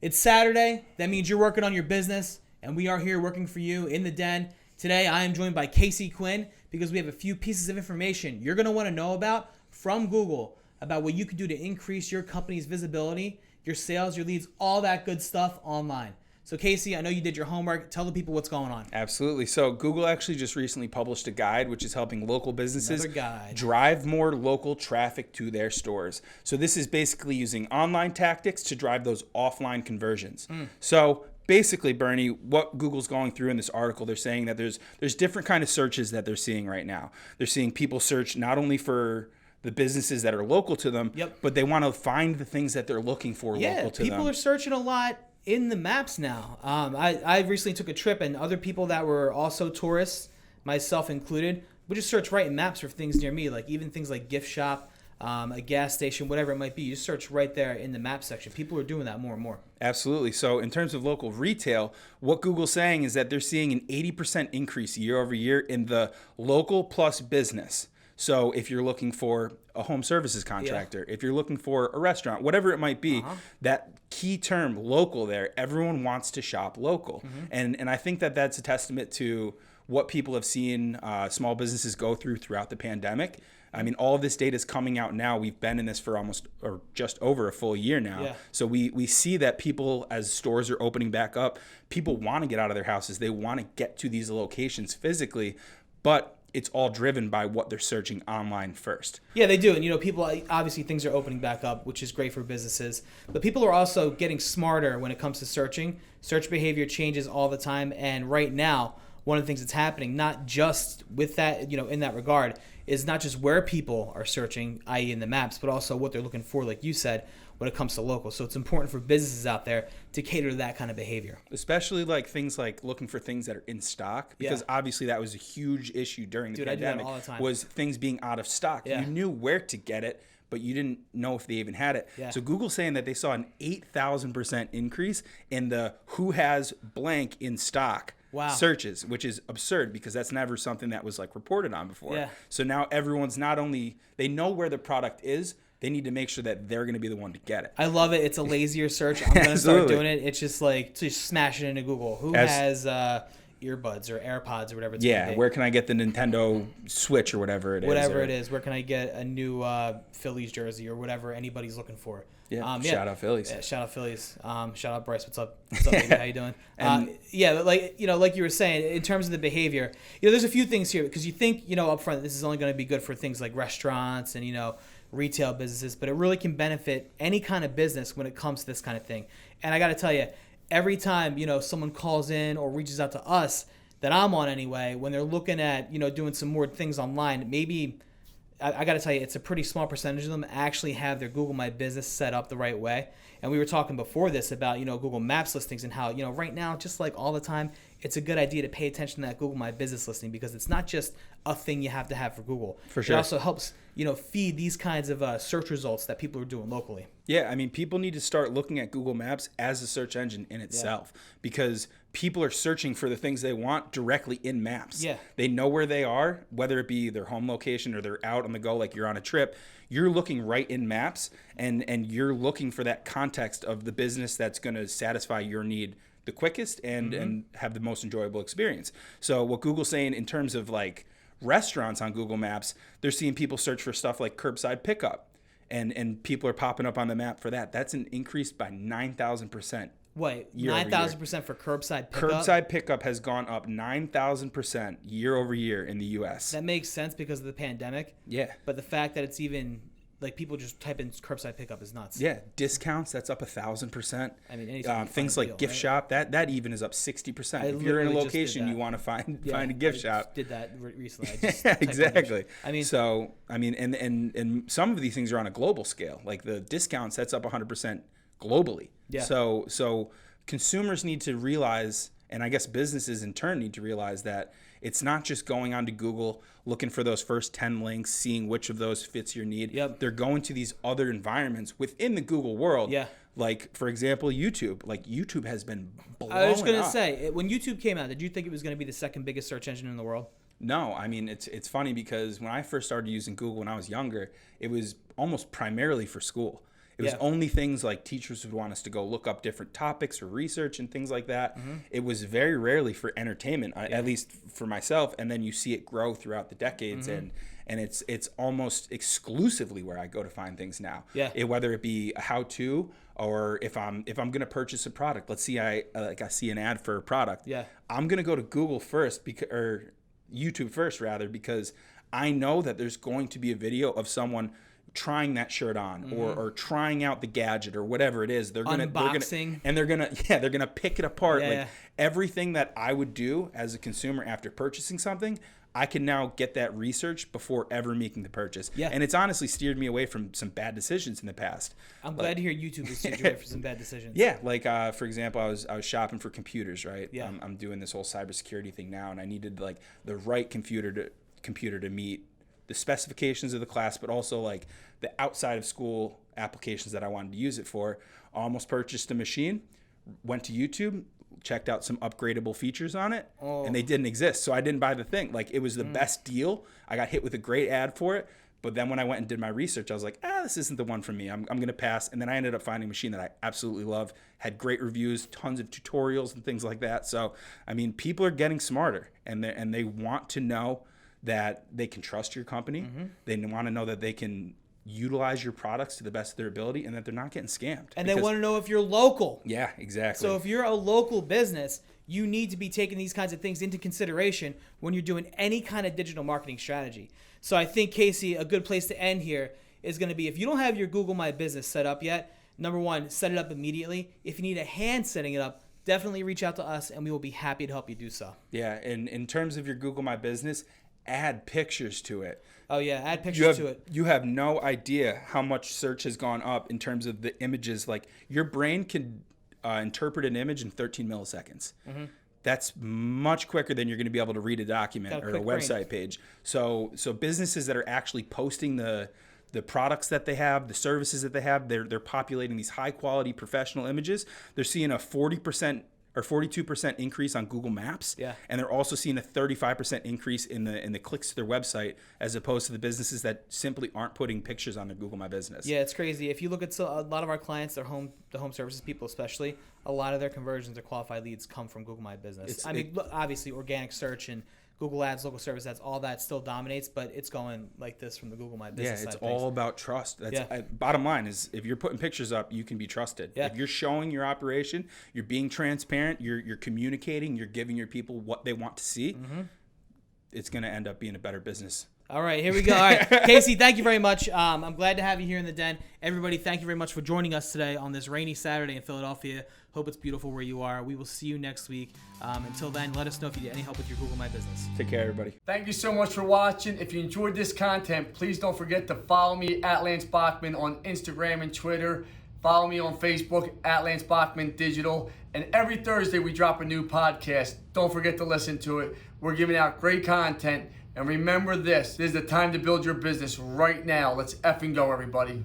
It's Saturday. That means you're working on your business, and we are here working for you in the den. Today, I am joined by Casey Quinn because we have a few pieces of information you're going to want to know about from Google about what you can do to increase your company's visibility, your sales, your leads, all that good stuff online. So Casey, I know you did your homework. Tell the people what's going on. Absolutely. So Google actually just recently published a guide which is helping local businesses drive more local traffic to their stores. So this is basically using online tactics to drive those offline conversions. So basically, Bernie, what Google's going through in this article, they're saying that there's different kind of searches that they're seeing right now. They're seeing people search not only for the businesses that are local to them, but they want to find the things that they're looking for local to them. People are searching a lot in the maps now. I recently took a trip, and other people that were also tourists, myself included, would just search right in maps for things near me, like even things like gift shop, a gas station, whatever it might be. You just search right there in the map section. People are doing that more and more. Absolutely. So in terms of local retail, what Google's saying is that they're seeing an 80% increase year over year in the local plus business. So if you're looking for a home services contractor, if you're looking for a restaurant, whatever it might be, that key term local there, everyone wants to shop local. And I think that that's a testament to what people have seen small businesses go through throughout the pandemic. I mean, all of this data is coming out now. We've been in this for almost or just over a full year now. So we see that people, as stores are opening back up, people want to get out of their houses. They want to get to these locations physically, but it's all driven by what they're searching online first. Yeah, they do. And, people, obviously things are opening back up, which is great for businesses. But people are also getting smarter when it comes to searching. Search behavior changes all the time. And right now, one of the things that's happening, not just with that, in that regard, is not just where people are searching, i.e. in the maps, but also what they're looking for, like you said, when it comes to local. So it's important for businesses out there to cater to that kind of behavior. Especially like things like looking for things that are in stock, because obviously that was a huge issue during the pandemic. I do that all the time. Was things being out of stock. You knew where to get it, but you didn't know if they even had it. So Google's saying that they saw an 8,000% increase in the who has blank in stock searches, which is absurd because that's never something that was like reported on before. So now everyone's not only, they know where the product is, they need to make sure that they're going to be the one to get it. I love it. It's a lazier search. I'm going to start doing it. It's just like, just smash it into Google. Who has earbuds or AirPods or whatever it's going to be. Where can I get the Nintendo Switch or whatever it is? Whatever it is. Where can I get a new Phillies jersey or whatever anybody's looking for? Shout out Phillies. Shout out Phillies. Shout out Bryce. What's up? What's up, baby? How you doing? Like you were saying, in terms of the behavior, there's a few things here because you think, up front, this is only going to be good for things like restaurants and, retail businesses, but it really can benefit any kind of business when it comes to this kind of thing. And I got to tell you, every time, someone calls in or reaches out to us that I'm on anyway, when they're looking at, doing some more things online, maybe I got to tell you, it's a pretty small percentage of them actually have their Google My Business set up the right way. And we were talking before this about, Google Maps listings and how, right now, just like all the time, it's a good idea to pay attention to that Google My Business listing because it's not just a thing you have to have for Google. For sure. It also helps, feed these kinds of search results that people are doing locally. Yeah, I mean, people need to start looking at Google Maps as a search engine in itself because people are searching for the things they want directly in Maps. They know where they are, whether it be their home location or they're out on the go like you're on a trip. You're looking right in Maps and you're looking for that context of the business that's going to satisfy your need the quickest and have the most enjoyable experience. So what Google's saying in terms of like restaurants on Google Maps, they're seeing people search for stuff like curbside pickup and people are popping up on the map for that. That's an increase by 9,000%. Wait, 9,000% for curbside pickup? Curbside pickup has gone up 9,000% year over year in the U.S. That makes sense because of the pandemic. But the fact that it's even like people just type in curbside pickup is nuts. Discounts, that's up 1,000%. I mean, things like gift shop, that even is up 60%. If you're in a location you want to find a gift shop. Did that recently. Exactly. And some of these things are on a global scale. Like the discounts, that's up 100% globally. So consumers need to realize, and I guess businesses in turn need to realize that it's not just going onto Google, looking for those first 10 links, seeing which of those fits your need. They're going to these other environments within the Google world. Like, for example, YouTube. Like, YouTube has been blowing up. I was going to say, when YouTube came out, did you think it was going to be the second biggest search engine in the world? No, I mean, it's funny because when I first started using Google when I was younger, it was almost primarily for school. It was only things like teachers would want us to go look up different topics or research and things like that. It was very rarely for entertainment, at least for myself. And then you see it grow throughout the decades, and it's almost exclusively where I go to find things now. Whether it be a how-to, or if I'm gonna purchase a product. Let's see, I see an ad for a product. I'm gonna go to Google first, or YouTube first rather, because I know that there's going to be a video of someone trying that shirt on, or trying out the gadget or whatever it is. They're gonna pick it apart. Like everything that I would do as a consumer after purchasing something, I can now get that research before ever making the purchase. And it's honestly steered me away from some bad decisions in the past. I'm glad to hear YouTube has steered you away from some bad decisions. Like for example, I was shopping for computers, right? I'm doing this whole cybersecurity thing now, and I needed like the right computer to meet the specifications of the class, but also like the outside of school applications that I wanted to use it for. Almost purchased a machine, went to YouTube, checked out some upgradable features on it, and they didn't exist. So I didn't buy the thing. Like, it was the best deal. I got hit with a great ad for it. But then when I went and did my research, I was like, this isn't the one for me. I'm going to pass. And then I ended up finding a machine that I absolutely love, had great reviews, tons of tutorials and things like that. So, I mean, people are getting smarter, and they want to know that they can trust your company. They want to know that they can utilize your products to the best of their ability, and that they're not getting scammed. And they want to know if you're local. Yeah, exactly. So if you're a local business, you need to be taking these kinds of things into consideration when you're doing any kind of digital marketing strategy. So I think, Casey, a good place to end here is going to be, if you don't have your Google My Business set up yet, number one, set it up immediately. If you need a hand setting it up, definitely reach out to us, and we will be happy to help you do so. Yeah, and in terms of your Google My Business, add pictures to it. Oh yeah, add pictures to it. You have no idea how much search has gone up in terms of the images. Like, your brain can interpret an image in 13 milliseconds. That's much quicker than you're going to be able to read a document or a website page. So businesses that are actually posting the products that they have, the services that they have, they're populating these high quality professional images. They're seeing a 40% or 42% increase on Google Maps. And they're also seeing a 35% increase in the clicks to their website, as opposed to the businesses that simply aren't putting pictures on their Google My Business. Yeah, it's crazy. If you look at a lot of our clients, the home services people especially, a lot of their conversions or qualified leads come from Google My Business. Obviously organic search and Google Ads, local service ads, all that still dominates, but it's going like this from the Google My Business side. Yeah, it's all about trust. Bottom line is, if you're putting pictures up, you can be trusted. If you're showing your operation, you're being transparent, you're communicating, you're giving your people what they want to see, it's going to end up being a better business. All right, here we go. All right, Casey, thank you very much. I'm glad to have you here in the den. Everybody, thank you very much for joining us today on this rainy Saturday in Philadelphia. Hope it's beautiful where you are. We will see you next week. Until then, let us know if you need any help with your Google My Business. Take care, everybody. Thank you so much for watching. If you enjoyed this content, please don't forget to follow me at Lance Bachmann on Instagram and Twitter. Follow me on Facebook at Lance Bachmann Digital. And every Thursday we drop a new podcast. Don't forget to listen to it. We're giving out great content. And remember this is the time to build your business right now. Let's effing go, everybody.